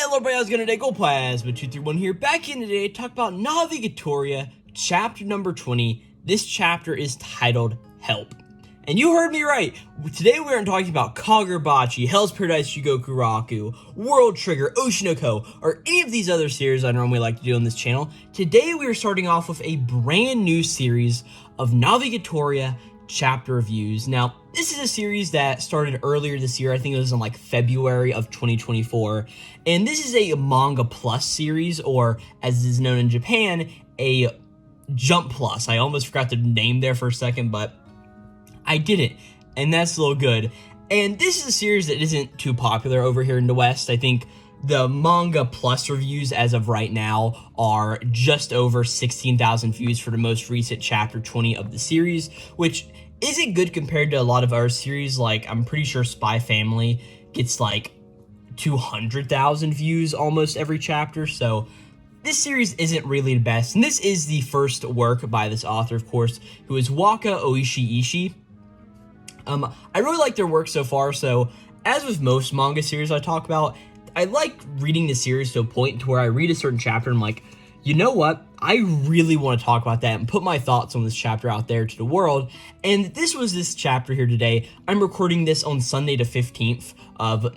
Hello everybody, how's it going today? Glowplasma 231 here, back in today to talk about Navigatoria, chapter number 20. This chapter is titled Help. And you heard me right. Today we aren't talking about Kagurabachi, Hell's Paradise Shigokuraku, World Trigger, Oshinoko, or any of these other series I normally like to do on this channel. Today we are starting off with a brand new series of Navigatoria chapter reviews. Now, this is a series that started earlier this year. I think it was in like February of 2024. And this is a manga plus series, or as is known in Japan, a jump plus. I almost forgot the name there for a second, but I didn't. And that's a little good. And this is a series that isn't too popular over here in the West. I think the manga plus reviews as of right now are just over 16,000 views for the most recent chapter 20 of the series, which isn't good compared to a lot of our series. Like, I'm pretty sure Spy Family gets like 200,000 views almost every chapter, so this series isn't really the best. And this is the first work by this author, of course, who is Waka Oishi. I really like their work so far, so as with most manga series I talk about, I like reading the series to a point to where I read a certain chapter and I'm like, you know what? I really want to talk about that and put my thoughts on this chapter out there to the world. And this was this chapter here today. I'm recording this on Sunday the 15th of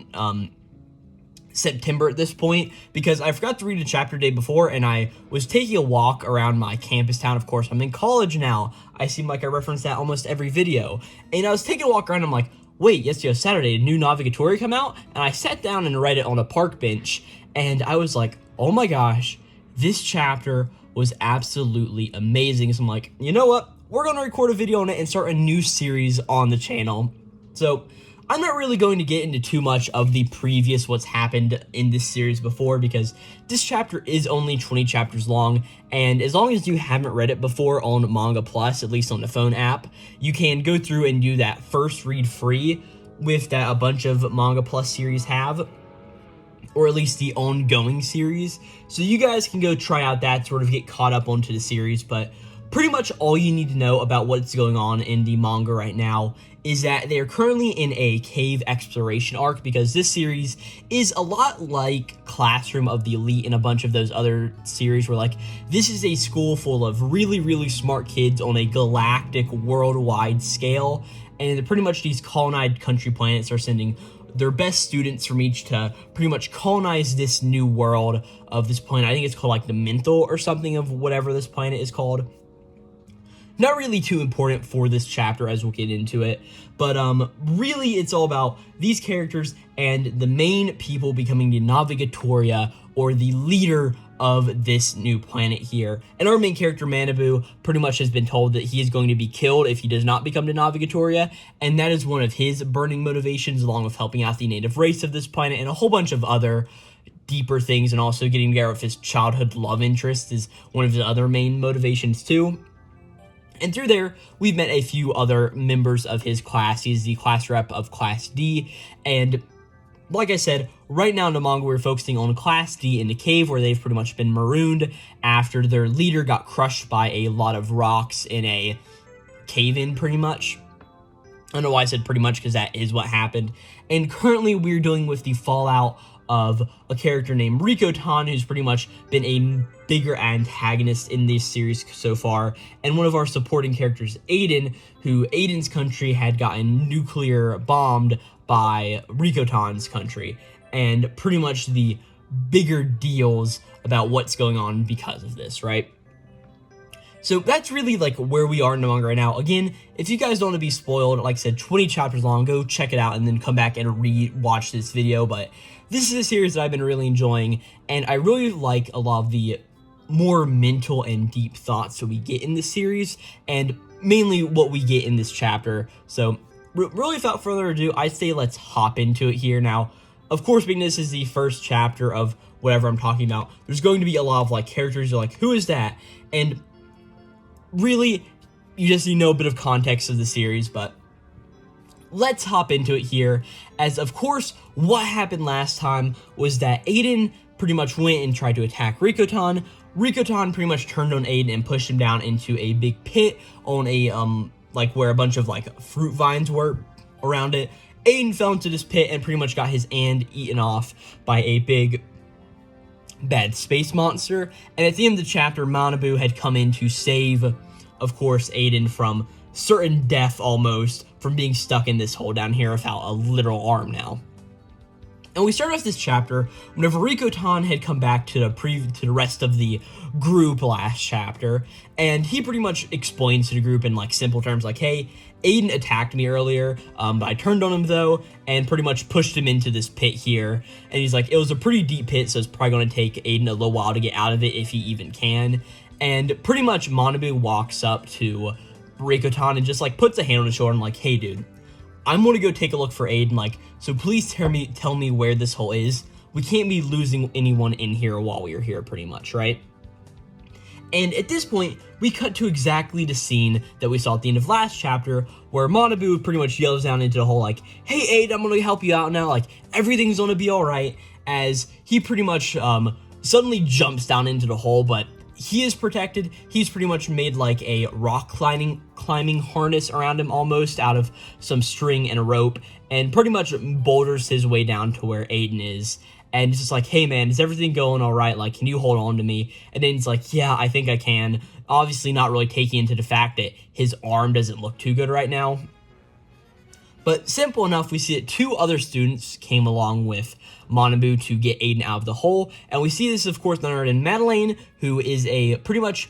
September at this point, because I forgot to read a chapter day before, and I was taking a walk around my campus town. Of course, I'm in college now. I seem like I reference that almost every video. And I was taking a walk around, and I'm like, wait, yesterday, Saturday, new Navigatoria come out? And I sat down and read it on a park bench, and I was like, oh my gosh, this chapter was absolutely amazing. So I'm like, you know what? We're going to record a video on it and start a new series on the channel. So I'm not really going to get into too much of the previous what's happened in this series before, because this chapter is only 20 chapters long, and as long as you haven't read it before on Manga Plus, at least on the phone app, you can go through and do that first read free with that a bunch of Manga Plus series have, or at least the ongoing series. So you guys can go try out that, sort of get caught up onto the series. But pretty much all you need to know about what's going on in the manga right now is that they are currently in a cave exploration arc, because this series is a lot like Classroom of the Elite and a bunch of those other series where, like, this is a school full of really, really smart kids on a galactic, worldwide scale, and pretty much these colonized country planets are sending their best students from each to pretty much colonize this new world of this planet. I think it's called like the Menthol or something of whatever this planet is called. Not really too important for this chapter, as we'll get into it, but really it's all about these characters and the main people becoming the Navigatoria, or the leader of this new planet here. And our main character, Manabu, pretty much has been told that he is going to be killed if he does not become the Navigatoria, and that is one of his burning motivations, along with helping out the native race of this planet and a whole bunch of other deeper things, and also getting together with his childhood love interest is one of his other main motivations too. And through there, we've met a few other members of his class. He's the class rep of Class D, and like I said, right now in the manga, we're focusing on Class D in the cave, where they've pretty much been marooned after their leader got crushed by a lot of rocks in a cave-in, pretty much. I don't know why I said pretty much, because that is what happened. And currently, we're dealing with the fallout of a character named Rikotan, who's pretty much been a bigger antagonist in this series so far, and one of our supporting characters, Aiden, who Aiden's country had gotten nuclear bombed by Rikotan's country, and pretty much the bigger deals about what's going on because of this, right? So that's really like where we are in the manga right now. Again, if you guys don't want to be spoiled, like I said, 20 chapters long, go check it out and then come back and re-watch this video. But this is a series that I've been really enjoying, and I really like a lot of the more mental and deep thoughts that we get in this series, and mainly what we get in this chapter. So really, without further ado, I'd say let's hop into it here. Now, of course, being this is the first chapter of whatever I'm talking about, there's going to be a lot of like characters you're like, who is that? And really, you just need to know a bit of context of the series, but let's hop into it here, as of course, what happened last time was that Aiden pretty much went and tried to attack Rikotan. Rikotan pretty much turned on Aiden and pushed him down into a big pit on a, like where a bunch of like fruit vines were around it. Aiden fell into this pit and pretty much got his hand eaten off by a big bad space monster. And at the end of the chapter, Manabu had come in to save, of course, Aiden from certain death almost, from being stuck in this hole down here without a literal arm now. And we start off this chapter whenever Rikotan had come back to the rest of the group last chapter, and he pretty much explains to the group in like simple terms like, hey, Aiden attacked me earlier, but I turned on him though, and pretty much pushed him into this pit here. And he's like, it was a pretty deep pit, so it's probably going to take Aiden a little while to get out of it if he even can. And pretty much Manabu walks up to Rikotan and just like puts a hand on his shoulder and like, hey dude, I'm going to go take a look for Aiden, like, so please tell me where this hole is. We can't be losing anyone in here while we are here, pretty much, right? And at this point, we cut to exactly the scene that we saw at the end of last chapter, where Manabu pretty much yells down into the hole, like, hey Aiden, I'm going to help you out now, like, everything's going to be alright, as he pretty much suddenly jumps down into the hole, but he is protected. He's pretty much made like a rock climbing harness around him almost out of some string and a rope, and pretty much boulders his way down to where Aiden is. And it's just like, hey man, is everything going all right? Like, can you hold on to me? And then he's like, yeah, I think I can. Obviously not really taking into the fact that his arm doesn't look too good right now. But simple enough, we see that 2 other students came along with Manabu to get Aiden out of the hole. And we see this, of course, none other than Madeline, who is a pretty much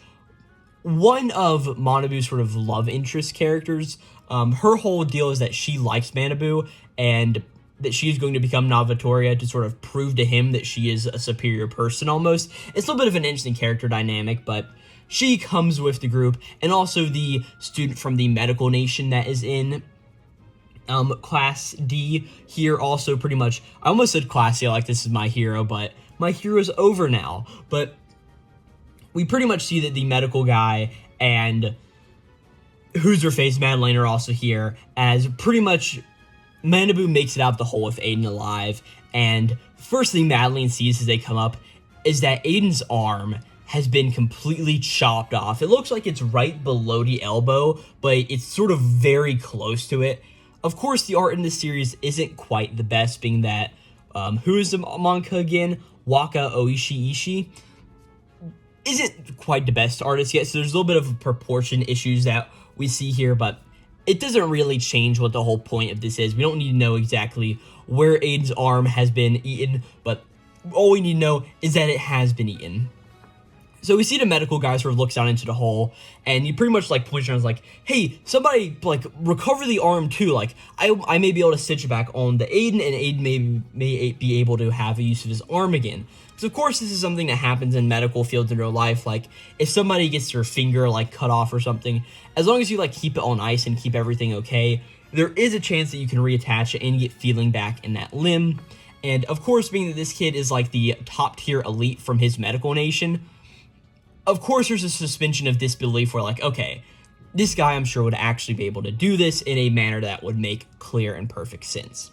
one of Manabu's sort of love interest characters. Her whole deal is that she likes Manabu and that she is going to become Navigatoria to sort of prove to him that she is a superior person almost. It's a little bit of an interesting character dynamic, but she comes with the group, and also the student from the medical nation that is in Class D here also pretty much, I almost said Class C, like this is my hero, but my hero's over now. But we pretty much see that the medical guy and Who's Her Face Madeline are also here, as pretty much Manabu makes it out the hole with Aiden alive. And first thing Madeline sees as they come up is that Aiden's arm has been completely chopped off. It looks like it's right below the elbow, but it's sort of very close to it. Of course, the art in this series isn't quite the best, being that, who is the manga again? Waka Oishi isn't quite the best artist yet, so there's a little bit of proportion issues that we see here, but it doesn't really change what the whole point of this is. We don't need to know exactly where Aiden's arm has been eaten, but all we need to know is that it has been eaten. So we see the medical guy sort of looks down into the hole, and he pretty much like points around and is like, hey, somebody like recover the arm too. Like I may be able to stitch it back on the Aiden, and Aiden may be able to have a use of his arm again. Because of course this is something that happens in medical fields in real life. Like if somebody gets their finger like cut off or something, as long as you like keep it on ice and keep everything okay, there is a chance that you can reattach it and get feeling back in that limb. And of course, being that this kid is like the top tier elite from his medical nation, of course, there's a suspension of disbelief where, like, okay, this guy, I'm sure, would actually be able to do this in a manner that would make clear and perfect sense.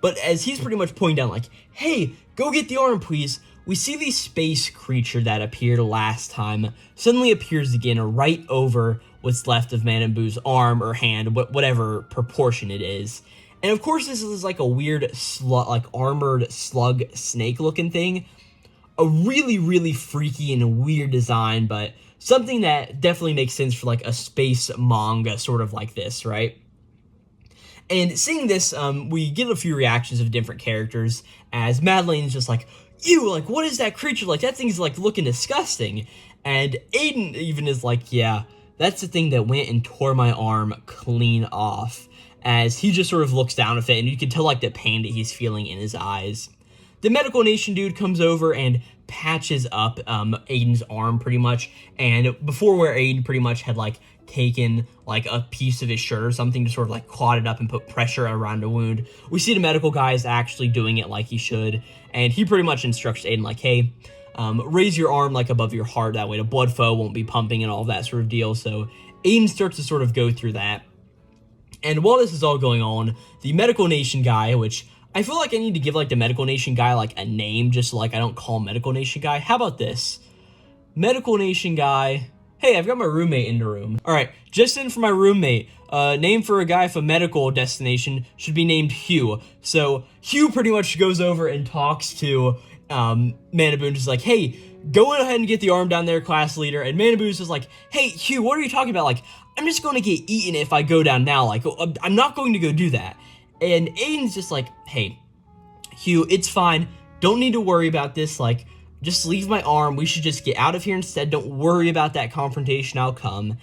But as he's pretty much pointing down, like, hey, go get the arm, please, we see the space creature that appeared last time suddenly appears again right over what's left of Manabu's arm or hand, whatever proportion it is. And of course, this is like a weird, armored slug snake-looking thing. A really, really freaky and weird design, but something that definitely makes sense for like a space manga sort of like this, right? And seeing this, we get a few reactions of different characters, as Madeline's just like, ew, like, what is that creature? Like, that thing's like looking disgusting. And Aiden even is like, yeah, that's the thing that went and tore my arm clean off, as he just sort of looks down at it, and you can tell like the pain that he's feeling in his eyes. The medical nation dude comes over and patches up Aiden's arm pretty much, and before where Aiden pretty much had like taken like a piece of his shirt or something to sort of like clot it up and put pressure around the wound, we see the medical guy is actually doing it like he should, and he pretty much instructs Aiden like, hey, raise your arm like above your heart, that way the blood flow won't be pumping and all that sort of deal. So Aiden starts to sort of go through that, and while this is all going on, the medical nation guy, which I feel like I need to give like the medical nation guy like a name, just so, like I don't call him medical nation guy. How about this? Medical nation guy. Hey, I've got my roommate in the room. All right, just in for my roommate. Name for a guy with a medical destination should be named Hugh. So Hugh pretty much goes over and talks to Manabu's just like, hey, go ahead and get the arm down there, class leader. And Manabu's just like, hey, Hugh, what are you talking about? Like, I'm just going to get eaten if I go down now. Like, I'm not going to go do that. And Aiden's just like, hey, Hugh, it's fine. Don't need to worry about this. Like, just leave my arm. We should just get out of here instead. Don't worry about that confrontation. I'll come.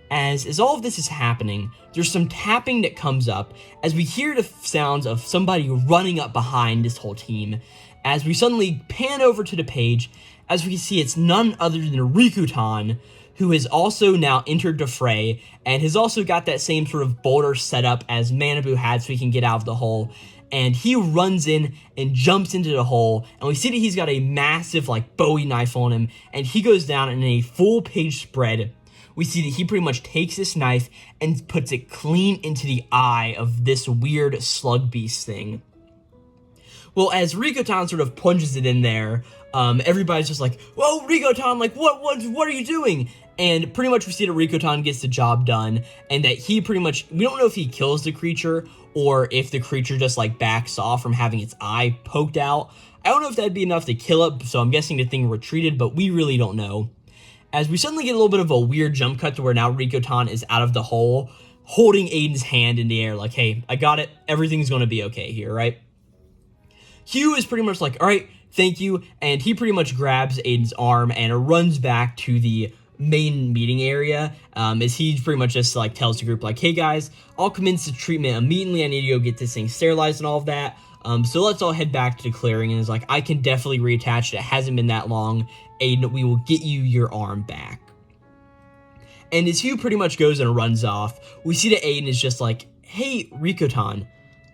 As all of this is happening, there's some tapping that comes up as we hear the sounds of somebody running up behind this whole team. As we suddenly pan over to the page, as we see it's none other than Rikotan, who has also now entered the fray, and has also got that same sort of boulder setup as Manabu had so he can get out of the hole. And he runs in and jumps into the hole, and we see that he's got a massive, like, Bowie knife on him, and he goes down in a full-page spread. We see that he pretty much takes this knife and puts it clean into the eye of this weird slug beast thing. Well, as Rikotan sort of plunges it in there, everybody's just like, whoa, Rikotan, like, what are you doing? And pretty much we see that Rikotan gets the job done, and that he pretty much, we don't know if he kills the creature, or if the creature just, like, backs off from having its eye poked out. I don't know if that'd be enough to kill it, so I'm guessing the thing retreated, but we really don't know. As we suddenly get a little bit of a weird jump cut to where now Rikotan is out of the hole, holding Aiden's hand in the air, like, hey, I got it, everything's gonna be okay here, right? Hugh is pretty much like, all right, thank you, and he pretty much grabs Aiden's arm and runs back to the main meeting area, as he pretty much just, like, tells the group, like, hey, guys, I'll commence the treatment immediately, I need to go get this thing sterilized and all of that, so let's all head back to the clearing, and is like, I can definitely reattach it, it hasn't been that long, Aiden, we will get you your arm back. And as Hugh pretty much goes and runs off, we see that Aiden is just like, hey, Rikotan,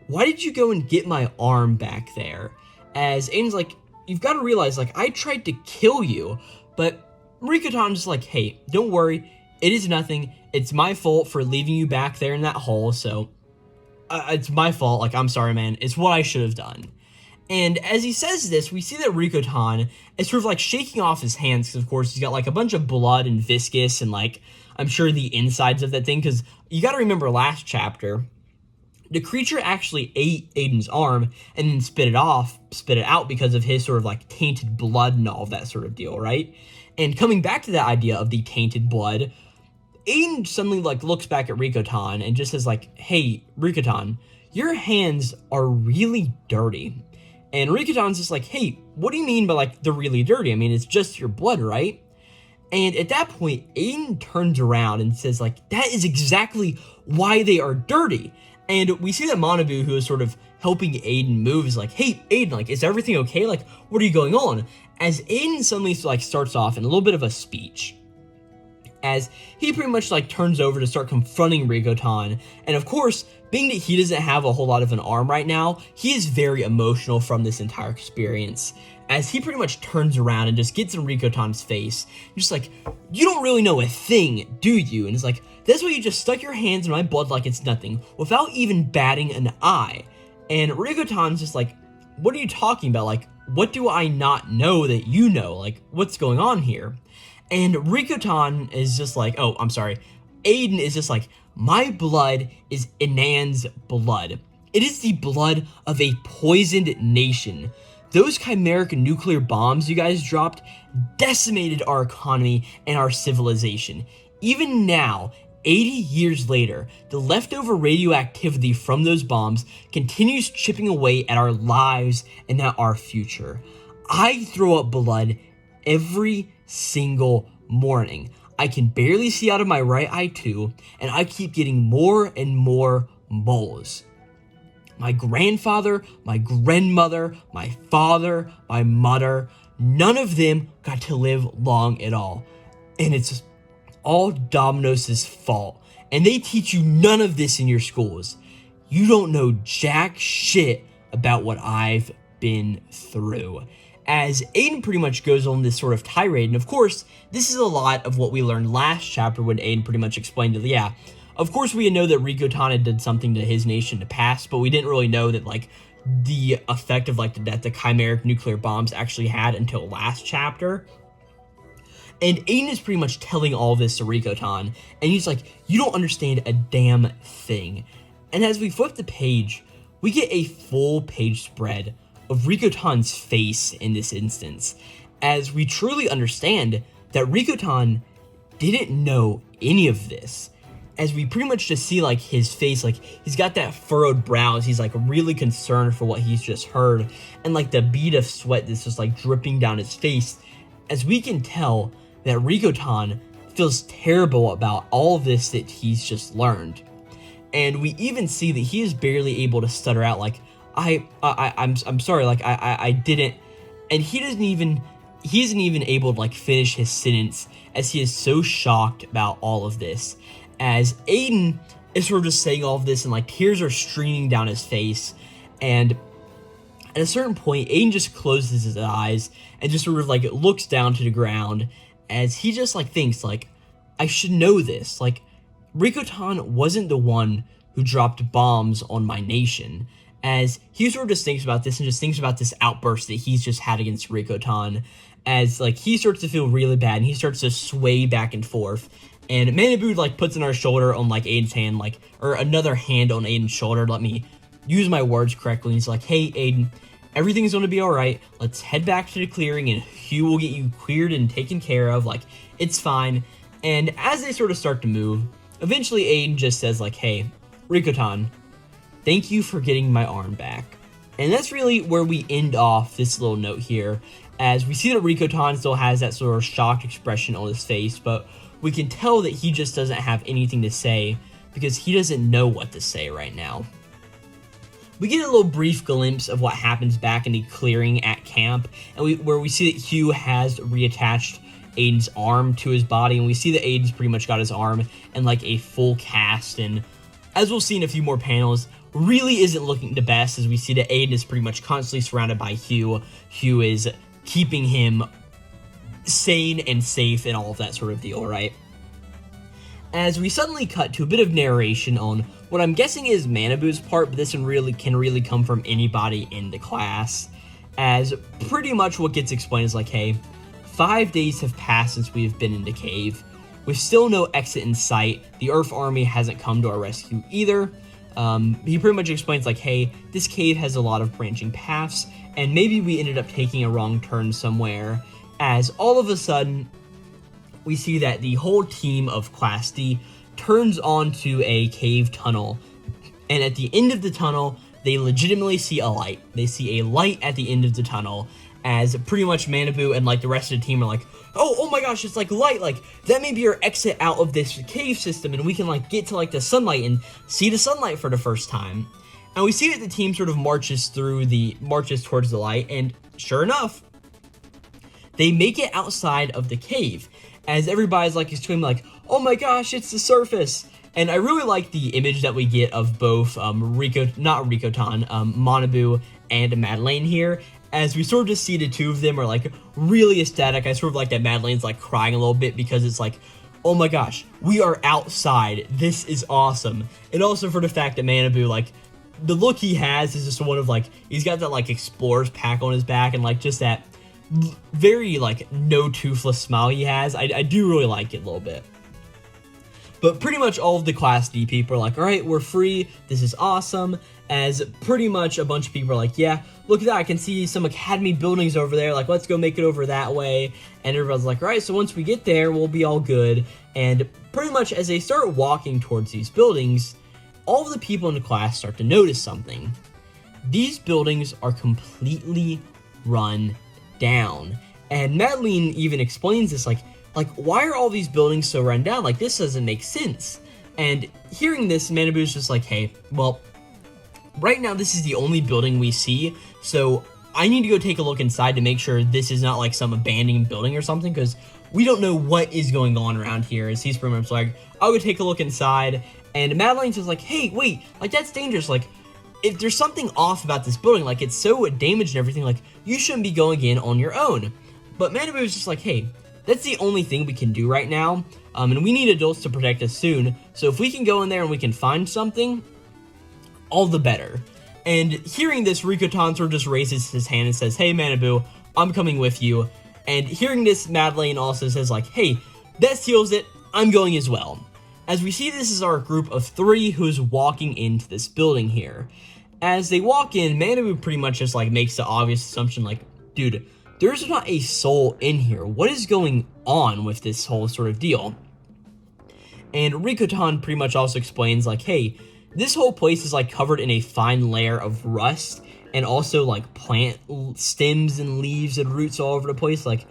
why did you go and get my arm back there? As Aiden's like, you've got to realize, like, I tried to kill you, but Rikotan's just like, hey, don't worry, it is nothing, it's my fault for leaving you back there in that hole, so, it's my fault, like, I'm sorry, man, it's what I should have done. And as he says this, we see that Rikotan is sort of, like, shaking off his hands, because, of course, he's got, like, a bunch of blood and viscous, and, like, I'm sure the insides of that thing, because you gotta remember last chapter, the creature actually ate Aiden's arm, and then spit it out because of his sort of, like, tainted blood and all of that sort of deal, right? And coming back to that idea of the tainted blood, Aiden suddenly, like, looks back at Rikotan and just says, like, hey, Rikotan, your hands are really dirty. And Rikotan's just like, hey, what do you mean by, like, they're really dirty? I mean, it's just your blood, right? And at that point, Aiden turns around and says, like, that is exactly why they are dirty. And we see that Manabu, who is sort of helping Aiden move, is like, hey, Aiden, like, is everything okay? Like, what are you going on? As Aiden suddenly, like, starts off in a little bit of a speech. As he pretty much, like, turns over to start confronting Rikotan. And, of course, being that he doesn't have a whole lot of an arm right now, he is very emotional from this entire experience. As he pretty much turns around and just gets in Rikotan's face, just like, you don't really know a thing, do you? And it's like, that's why you just stuck your hands in my blood like it's nothing, without even batting an eye. And Rikotan's just like, what are you talking about? Like, what do I not know that you know? Like, what's going on here? And Rikotan is just like, oh, I'm sorry. Aiden is just like, my blood is Inan's blood. It is the blood of a poisoned nation. Those chimeric nuclear bombs you guys dropped decimated our economy and our civilization. Even now, 80 years later, the leftover radioactivity from those bombs continues chipping away at our lives and at our future. I throw up blood every single morning. I can barely see out of my right eye too, and I keep getting more and more moles. My grandfather, my grandmother, my father, my mother, none of them got to live long at all. And it's all Domino's fault. And they teach you none of this in your schools. You don't know jack shit about what I've been through. As Aiden pretty much goes on this sort of tirade, and of course, this is a lot of what we learned last chapter when Aiden pretty much explained it. Yeah, of course we know that Rikotan did something to his nation to pass, but we didn't really know that, like, the effect of, like, that the chimeric nuclear bombs actually had until last chapter. And Aiden is pretty much telling all this to Rikotan, and he's like, you don't understand a damn thing. And as we flip the page, we get a full page spread of Rikotan's face in this instance, as we truly understand that Rikotan didn't know any of this, as we pretty much just see like his face, like he's got that furrowed brows, he's like really concerned for what he's just heard, and like the bead of sweat that's just like dripping down his face, as we can tell that Rikotan feels terrible about all of this that he's just learned. And we even see that he is barely able to stutter out like, I'm sorry, like I didn't, and he isn't even able to like finish his sentence, as he is so shocked about all of this, as Aiden is sort of just saying all of this and like tears are streaming down his face. And at a certain point, Aiden just closes his eyes and just sort of like looks down to the ground, as he just like thinks like, I should know this, like Rikotan wasn't the one who dropped bombs on my nation, as he sort of just thinks about this and just thinks about this outburst that he's just had against Rikotan, as like he starts to feel really bad and he starts to sway back and forth, and Manabu like puts another shoulder on like Aiden's hand, like, or another hand on Aiden's shoulder, let me use my words correctly, and he's like, hey Aiden, everything's gonna be alright, let's head back to the clearing and Hugh will get you cleared and taken care of, like, it's fine. And as they sort of start to move, eventually Aiden just says like, hey, Rikotan, thank you for getting my arm back. And that's really where we end off this little note here, as we see that Rikotan still has that sort of shocked expression on his face, but we can tell that he just doesn't have anything to say, because he doesn't know what to say right now. We get a little brief glimpse of what happens back in the clearing at camp, and where we see that Hugh has reattached Aiden's arm to his body, and we see that Aiden's pretty much got his arm in like a full cast, and as we'll see in a few more panels, really isn't looking the best, as we see that Aiden is pretty much constantly surrounded by Hugh. Hugh is keeping him sane and safe and all of that sort of deal, right? As we suddenly cut to a bit of narration on what I'm guessing is Manabu's part, but this can really come from anybody in the class, as pretty much what gets explained is like, hey, 5 days have passed since we have been in the cave. With still no exit in sight, the Earth Army hasn't come to our rescue either. He pretty much explains like, hey, this cave has a lot of branching paths, and maybe we ended up taking a wrong turn somewhere, as all of a sudden, we see that the whole team of Class D turns onto a cave tunnel, and at the end of the tunnel, they legitimately see a light. They see a light at the end of the tunnel, as pretty much Manabu and like the rest of the team are like, oh my gosh, it's like light, like that may be our exit out of this cave system, and we can like get to like the sunlight and see the sunlight for the first time. And we see that the team sort of marches towards the light, and sure enough, they make it outside of the cave, as everybody's like screaming like, oh my gosh, it's the surface. And I really like the image that we get of both Manabu and Madeleine here, as we sort of just see the two of them are like really ecstatic. I sort of like that Madeleine's like crying a little bit, because it's like, oh my gosh, we are outside, this is awesome. And also for the fact that Manabu, like, the look he has is just one of like, he's got that like explorer's pack on his back, and like just that very like no toothless smile he has. I do really like it a little bit. But pretty much all of the Class D people are like, all right, we're free, this is awesome, as pretty much a bunch of people are like, yeah, look at that, I can see some academy buildings over there, like, let's go make it over that way. And everyone's like, all right, so once we get there, we'll be all good. And pretty much as they start walking towards these buildings, all of the people in the class start to notice something. These buildings are completely run down. And Madeleine even explains this, like, why are all these buildings so run down? Like, this doesn't make sense. And hearing this, Manabu's just like, hey, well, right now this is the only building we see, so I need to go take a look inside to make sure this is not like some abandoned building or something, because we don't know what is going on around here. As he's pretty much like, I'll go take a look inside. And Madeleine's just like, hey, wait, like, that's dangerous. Like, if there's something off about this building, like, it's so damaged and everything, like, you shouldn't be going in on your own. But Manabu's just like, hey, that's the only thing we can do right now, and we need adults to protect us soon, so if we can go in there and we can find something, all the better. And hearing this, Rikotan sort of just raises his hand and says, hey, Manabu, I'm coming with you. And hearing this, Madeleine also says, like, hey, that seals it, I'm going as well. As we see, this is our group of 3 who's walking into this building here. As they walk in, Manabu pretty much just like makes the obvious assumption like, dude, there's not a soul in here. What is going on with this whole sort of deal? And Rikotan pretty much also explains like, hey, this whole place is like covered in a fine layer of rust and also like plant stems and leaves and roots all over the place. Like,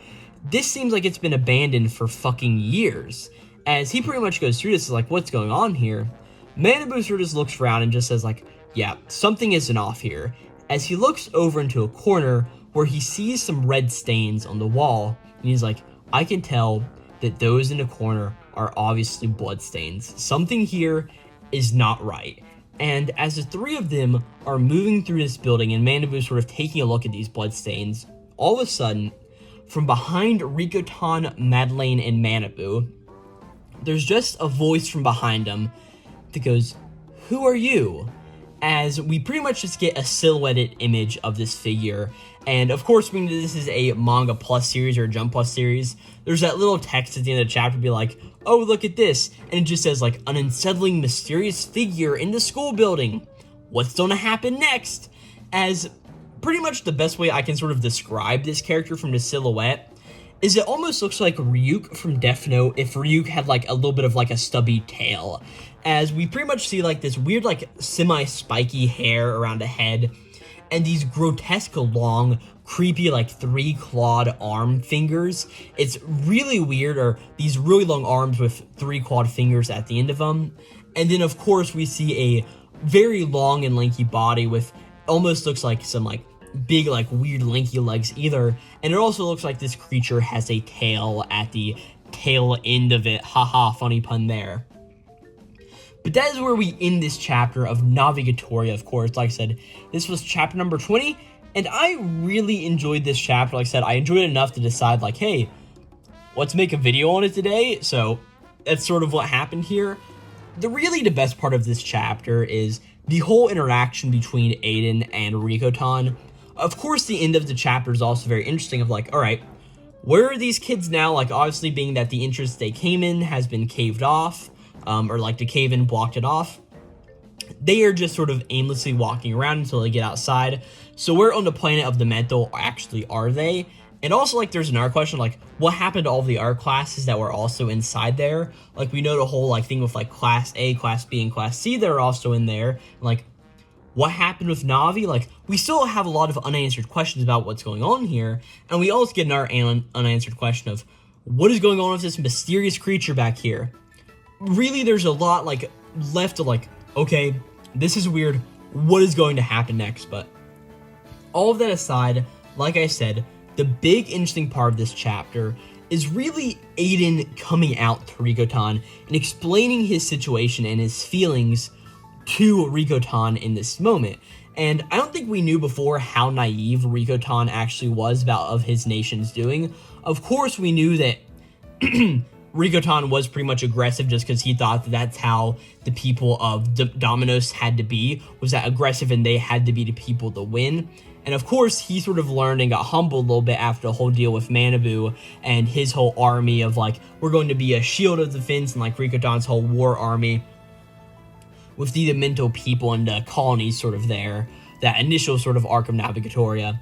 this seems like it's been abandoned for fucking years. As he pretty much goes through this, like, what's going on here? Manabu sort of just looks around and just says like, yeah, something isn't off here. As he looks over into a corner where he sees some red stains on the wall, and he's like, I can tell that those in the corner are obviously blood stains. Something here is not right. And as the three of them are moving through this building and Manabu sort of taking a look at these blood stains, all of a sudden, from behind Rikotan, Madeleine, and Manabu, there's just a voice from behind them that goes, who are you? As we pretty much just get a silhouetted image of this figure. And of course, being that this is a manga plus series or a Jump plus series, there's that little text at the end of the chapter be like, oh, look at this. And it just says like, an unsettling mysterious figure in the school building. What's gonna happen next? As pretty much the best way I can sort of describe this character from the silhouette is it almost looks like Ryuk from Death Note if Ryuk had like a little bit of like a stubby tail. As we pretty much see like this weird like semi-spiky hair around the head and these grotesque long creepy like 3-clawed arm fingers. It's really weird, or these really long arms with 3-clawed fingers at the end of them. And then of course we see a very long and lanky body with almost looks like some like big like weird lanky legs either, and it also looks like this creature has a tail at the tail end of it. Haha, funny pun there. But that is where we end this chapter of Navigatoria, of course. Like I said, this was chapter number 20, and I really enjoyed this chapter. Like I said, I enjoyed it enough to decide like, hey, let's make a video on it today. So that's sort of what happened here. The best part of this chapter is the whole interaction between Aiden and Rikotan. Of course, the end of the chapter is also very interesting of like, all right, where are these kids now? Like, obviously being that the entrance they came in has been caved off, or like the cave-in blocked it off. They are just sort of aimlessly walking around until they get outside. So where on the planet of the mental actually are they? And also, like, there's another question, like, what happened to all of the art classes that were also inside there? Like, we know the whole, like, thing with, like, Class A, Class B, and Class C that are also in there. And, like, what happened with Navi? Like, we still have a lot of unanswered questions about what's going on here. And we also get another unanswered question of, what is going on with this mysterious creature back here? Really, there's a lot, like, left to, like, okay, this is weird. What is going to happen next? But all of that aside, like I said, the big interesting part of this chapter is really Aiden coming out to Rikotan and explaining his situation and his feelings to Rikotan in this moment. And I don't think we knew before how naive Rikotan actually was of his nation's doing. Of course, we knew that Rikotan was pretty much aggressive just because he thought that that's how the people of Dominos had to be, was that aggressive and they had to be the people to win. And of course, he sort of learned and got humbled a little bit after the whole deal with Manabu and his whole army of like, we're going to be a shield of defense, and like Rikotan's whole war army with the mental people and the colonies sort of there, that initial sort of arc of Navigatoria.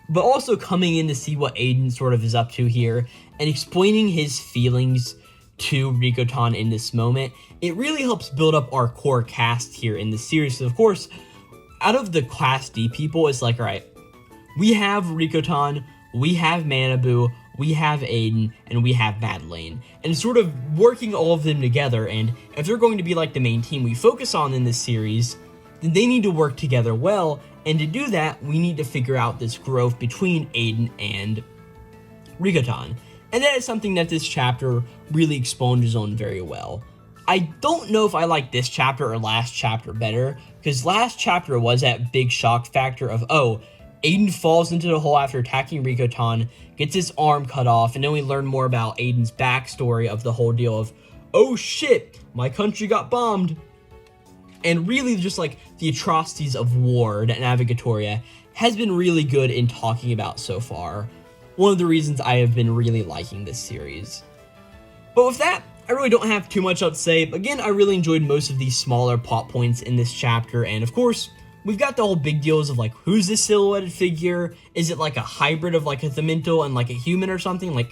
But also coming in to see what Aiden sort of is up to here and explaining his feelings to Rikotan in this moment, it really helps build up our core cast here in this series. So of course, out of the Class D people, it's like, all right, we have Rikotan, we have Manabu, we have Aiden, and we have Madeleine. And sort of working all of them together, and if they're going to be like the main team we focus on in this series, then they need to work together well, and to do that, we need to figure out this growth between Aiden and Rikotan. And that is something that this chapter really expounds on very well. I don't know if I like this chapter or last chapter better, because last chapter was that big shock factor of, oh, Aiden falls into the hole after attacking Rikotan, gets his arm cut off, and then we learn more about Aiden's backstory of the whole deal of, oh shit, my country got bombed. And really just like the atrocities of war that Navigatoria has been really good in talking about so far. One of the reasons I have been really liking this series. But with that, I really don't have too much else to say. Again, I really enjoyed most of these smaller plot points in this chapter, and of course, we've got the whole big deals of like, who's this silhouetted figure? Is it like a hybrid of like a Themento and like a human or something? Like,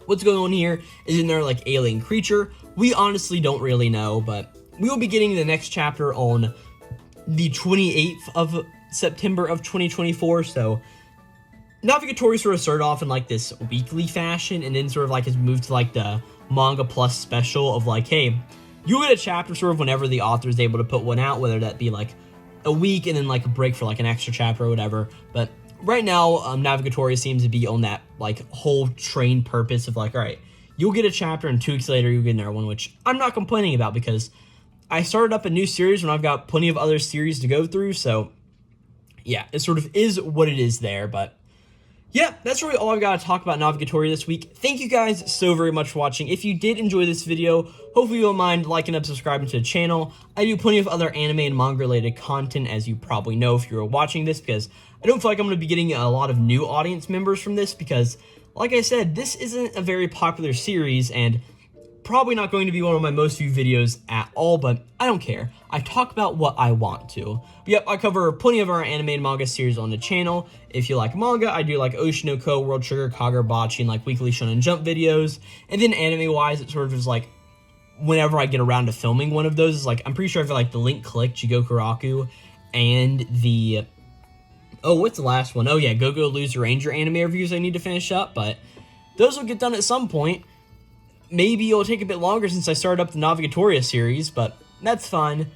what's going on here? Isn't there like alien creature? We honestly don't really know, but we will be getting the next chapter on the 28th of September of 2024. So Navigatoria sort of started off in like this weekly fashion, and then sort of like has moved to like the manga plus special of like, hey, you'll get a chapter sort of whenever the author is able to put one out, whether that be like a week and then like a break for like an extra chapter or whatever. But right now, Navigatoria seems to be on that like whole train purpose of like, all right, you'll get a chapter and 2 weeks later you'll get another one, which I'm not complaining about because I started up a new series when I've got plenty of other series to go through. So yeah, it sort of is what it is there. But yeah, that's really all I've got to talk about Navigatoria this week. Thank you guys so very much for watching. If you did enjoy this video, hopefully you won't mind liking and subscribing to the channel. I do plenty of other anime and manga related content, as you probably know if you're watching this, because I don't feel like I'm going to be getting a lot of new audience members from this, because like I said, this isn't a very popular series and probably not going to be one of my most viewed videos at all, but I don't care. I talk about what I want to. But yep, I cover plenty of our anime and manga series on the channel. If you like manga, I do like Oshinoko, World Trigger, Kagurabachi, and like weekly Shonen Jump videos. And then anime-wise, it sort of is like, whenever I get around to filming one of those, it's like, I'm pretty sure I've got like the link clicked, Jigo Kuraku, and the, oh, what's the last one? Oh yeah, Go-Go Loser Ranger anime reviews I need to finish up, but those will get done at some point. Maybe it'll take a bit longer since I started up the Navigatoria series, but that's fine.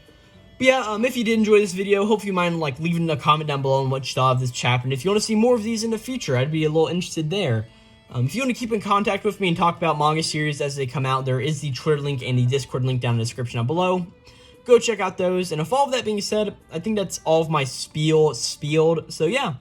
But yeah, if you did enjoy this video, hope you mind like leaving a comment down below on what you thought of this chapter, and if you want to see more of these in the future, I'd be a little interested there. If you want to keep in contact with me and talk about manga series as they come out, there is the Twitter link and the Discord link down in the description down below. Go check out those, and if all of that being said, I think that's all of my spieled. So yeah,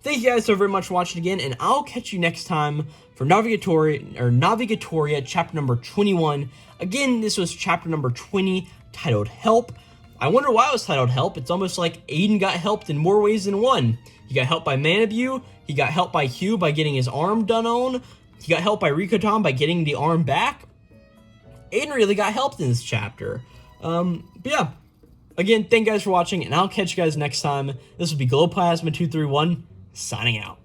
thank you guys so very much for watching again, and I'll catch you next time for Navigatoria chapter number 21. Again, this was chapter number 20, titled Help. I wonder why it was titled Help. It's almost like Aiden got helped in more ways than one. He got helped by Manabu, he got helped by Hugh by getting his arm done on, he got helped by Rikotan by getting the arm back. Aiden really got helped in this chapter. But yeah, again, thank you guys for watching, and I'll catch you guys next time. This will be Glowplasma 231, signing out.